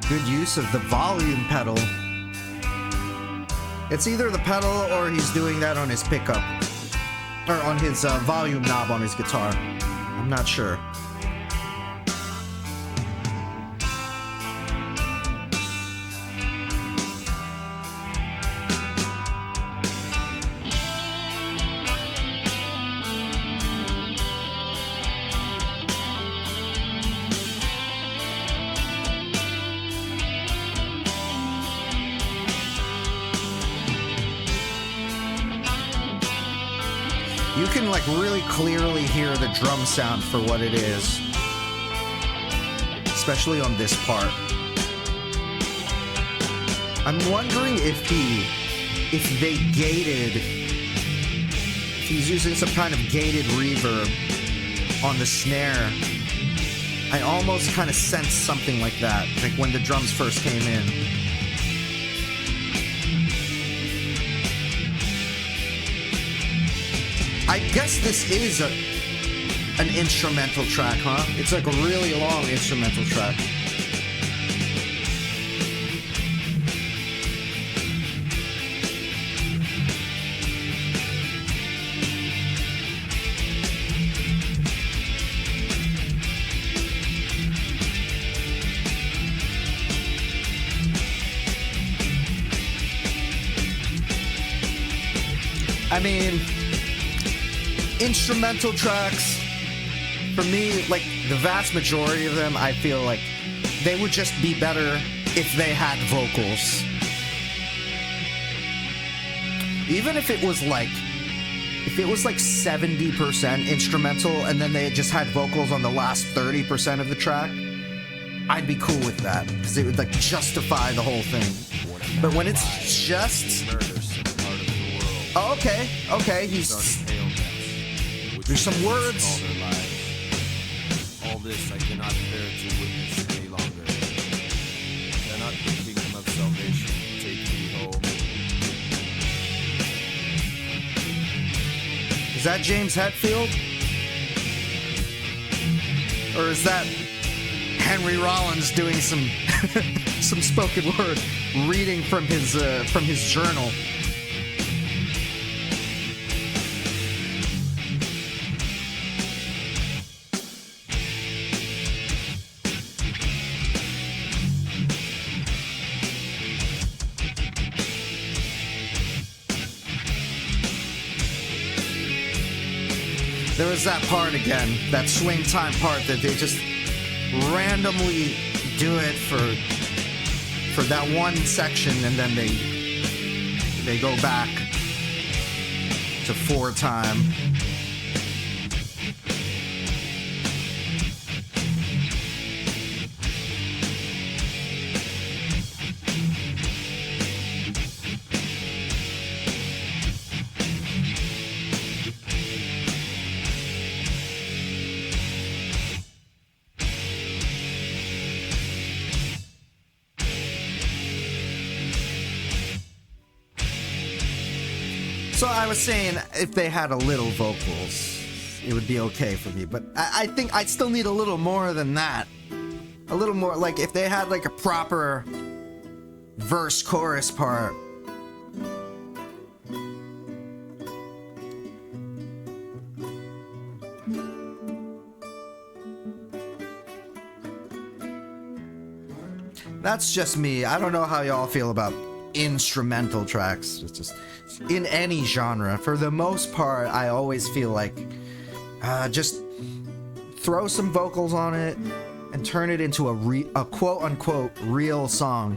Speaker 1: Good use of the volume pedal. It's either the pedal or he's doing that on his pickup. Or on his volume knob on his guitar. I'm not sure. You can like really clearly hear the drum sound for what it is. Especially on this part. I'm wondering if they gated, if he's using some kind of gated reverb on the snare. I almost kind of sensed something like that, like when the drums first came in. I guess this is an instrumental track, huh? It's like a really long instrumental track. I mean, instrumental tracks, for me, like the vast majority of them, I feel like they would just be better if they had vocals. Even if it was like 70% instrumental and then they just had vocals on the last 30% of the track, I'd be cool with that because it would like justify the whole thing. But when it's just... Oh, okay, there's some words.
Speaker 3: All this I cannot bear to witness any longer. Cannot the kingdom of salvation take me home.
Speaker 1: Is that James Hetfield? Or is that Henry Rollins doing some some spoken word reading from his journal? There was that part again, that swing time part that they just randomly do it for that one section, and then they go back to 4 time. So I was saying, if they had a little vocals, it would be okay for me. But I think I'd still need a little more than that. A little more, like if they had like a proper verse-chorus part. That's just me. I don't know how y'all feel about instrumental tracks. It's just in any genre. For the most part, I always feel like just throw some vocals on it and turn it into a quote-unquote real song.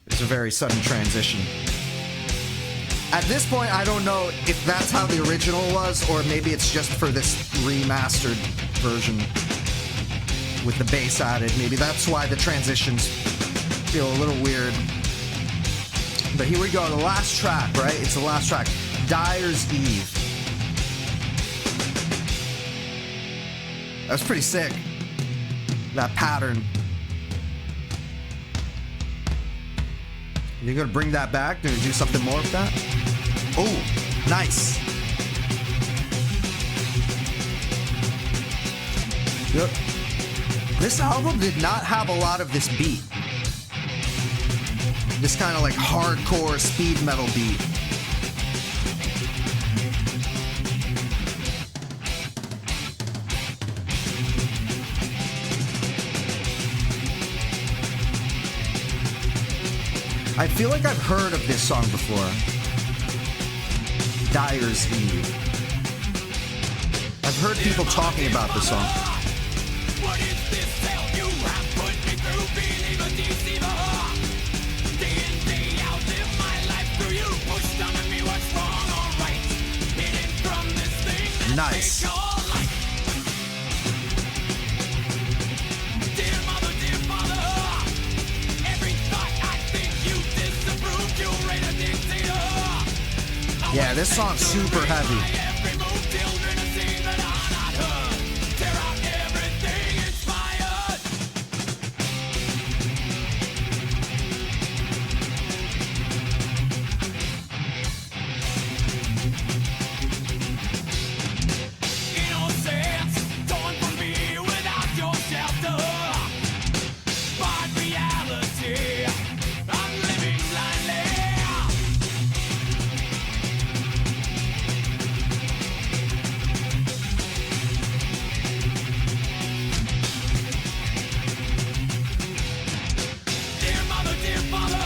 Speaker 1: It's a very sudden transition. At this point, I don't know if that's how the original was, or maybe it's just for this remastered version with the bass added. Maybe that's why the transitions feel a little weird. But here we go, the last track, right? It's the last track, Dyer's Eve. That's pretty sick, that pattern. You're gonna bring that back? Gonna do something more with that? Oh, nice. Yep. This album did not have a lot of this beat. This kind of like hardcore speed metal beat. I feel like I've heard of this song before. Dyer's Eve. I've heard people talking about this song.
Speaker 2: What is this hell you have put me through? Being a deceiver. Day in, day out, live my life through you. Push down on me what's wrong or right. Hidden from this thing that
Speaker 1: Nice.
Speaker 2: they call life. Dear mother,
Speaker 1: Yeah, this song's super heavy.
Speaker 2: Every move, children have seen but are not heard. Tear out everything inspired. Innocence torn from me without your shelter. But reality, I'm living blindly. Dear mother, dear father,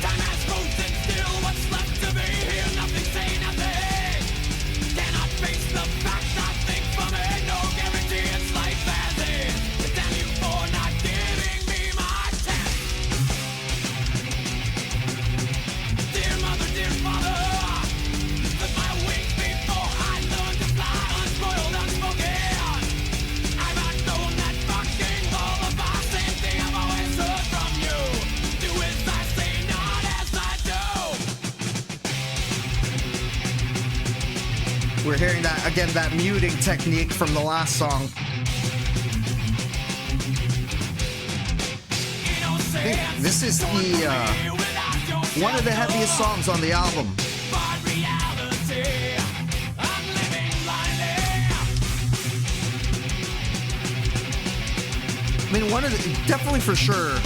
Speaker 2: time has frozen still. What's left to be here? Nothing, say nothing. Cannot face the facts. I think for me, no guarantee. It's life as is. But damn you for not giving me my chance. Dear mother, dear father, let my wings before I learn to fly unspoiled, unspoken. I've outgrown that fucking lullaby. Same thing I've always heard from you. Do as I say, not as I do.
Speaker 1: We're hearing that again, that muting technique from the last song. I think this is the one of the heaviest songs on the album. I mean, one of the, definitely for sure,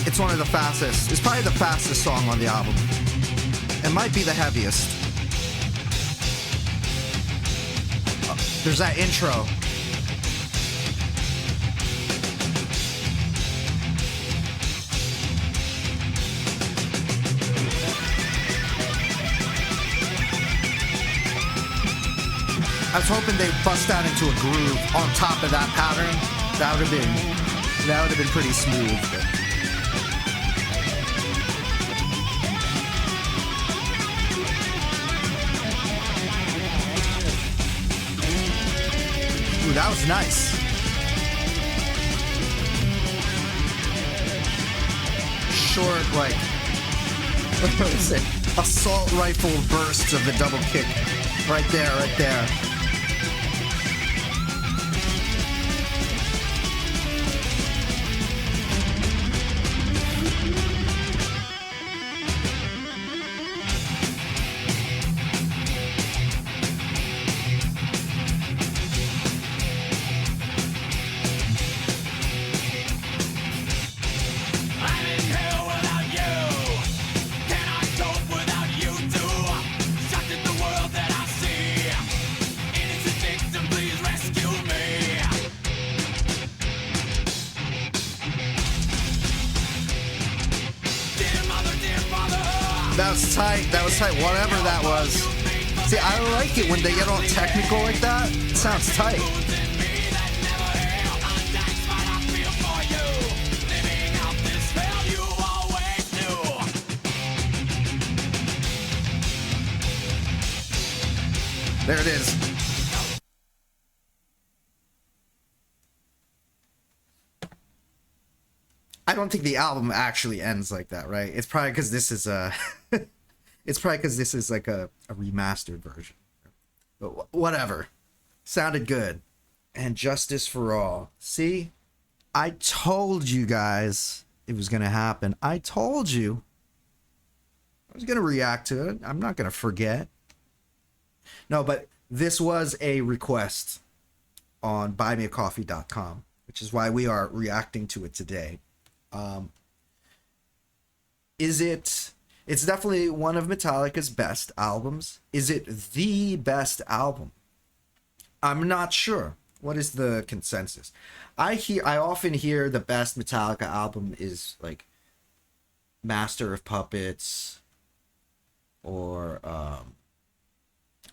Speaker 1: it's one of the fastest. It's probably the fastest song on the album. It might be the heaviest. There's that intro. I was hoping they'd bust out into a groove on top of that pattern. That would have been pretty smooth. But. Ooh, that was nice. Short, like, what do I say? Assault rifle bursts of the double kick. Right there, right there.
Speaker 2: I'm in hell without you. Can I cope without you too? Shocked at the world that I see. Innocent victim, please rescue me. Dear mother, dear father.
Speaker 1: That was tight. That was tight. Whatever that was. See, I like it when they get all technical like that. It sounds tight. There it is. I don't think the album actually ends like that, right? It's probably because this is a it's probably because this is like a remastered version. But whatever. Sounded good. And Justice for All. See? I told you guys it was gonna happen. I told you. I was gonna react to it. I'm not gonna forget. No, but this was a request on buymeacoffee.com, which is why we are reacting to it today. It's definitely one of Metallica's best albums. Is it the best album? I'm not sure. What is the consensus? I often hear the best Metallica album is like Master of Puppets or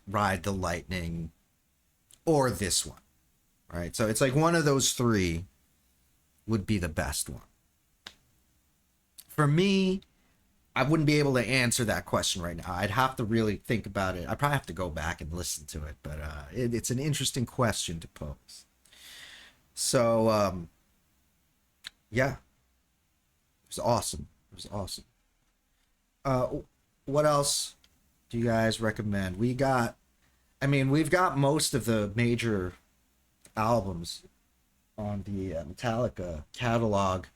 Speaker 1: Ride the Lightning or this one, right? So it's like one of those three would be the best one. For me, I wouldn't be able to answer that question right now. I'd have to really think about it. I'd probably have to go back and listen to it, but it's an interesting question to pose. So, yeah, it was awesome. It was awesome. what else do you guys recommend? We've got most of the major albums on the Metallica catalog.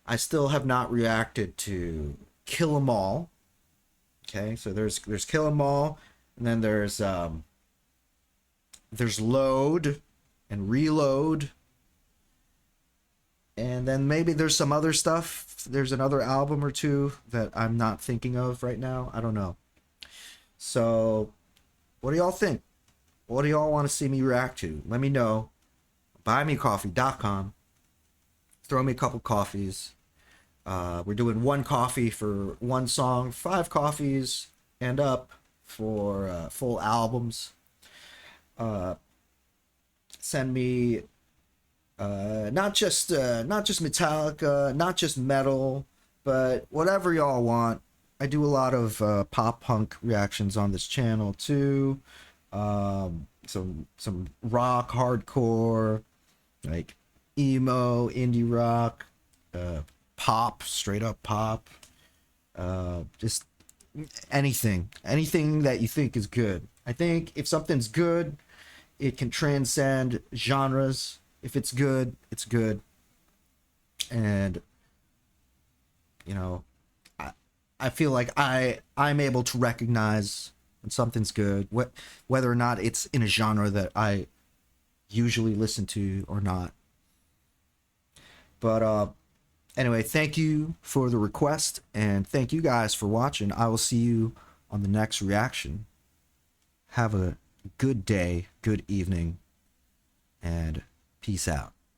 Speaker 1: I still have not reacted to Kill 'Em All. Okay, so there's Kill 'Em All, and then there's Load and Reload, and then maybe there's some other stuff. There's another album or two that I'm not thinking of right now. I don't know. So, what do y'all think? What do y'all want to see me react to? Let me know. BuyMeCoffee.com. Throw me a couple coffees. We're doing 1 coffee for 1 song, 5 coffees and up for full albums. Send me not just Metallica, not just metal, but whatever y'all want. I do a lot of pop punk reactions on this channel too. Some rock, hardcore, like emo, indie rock, pop, straight up pop, just anything that you think is good. I think if something's good, it can transcend genres. If it's good, it's good. And you know, I feel like I'm able to recognize when something's good, whether or not it's in a genre that I usually listen to or not. But anyway, thank you for the request, and thank you guys for watching. I will see you on the next reaction. Have a good day, good evening, and peace out.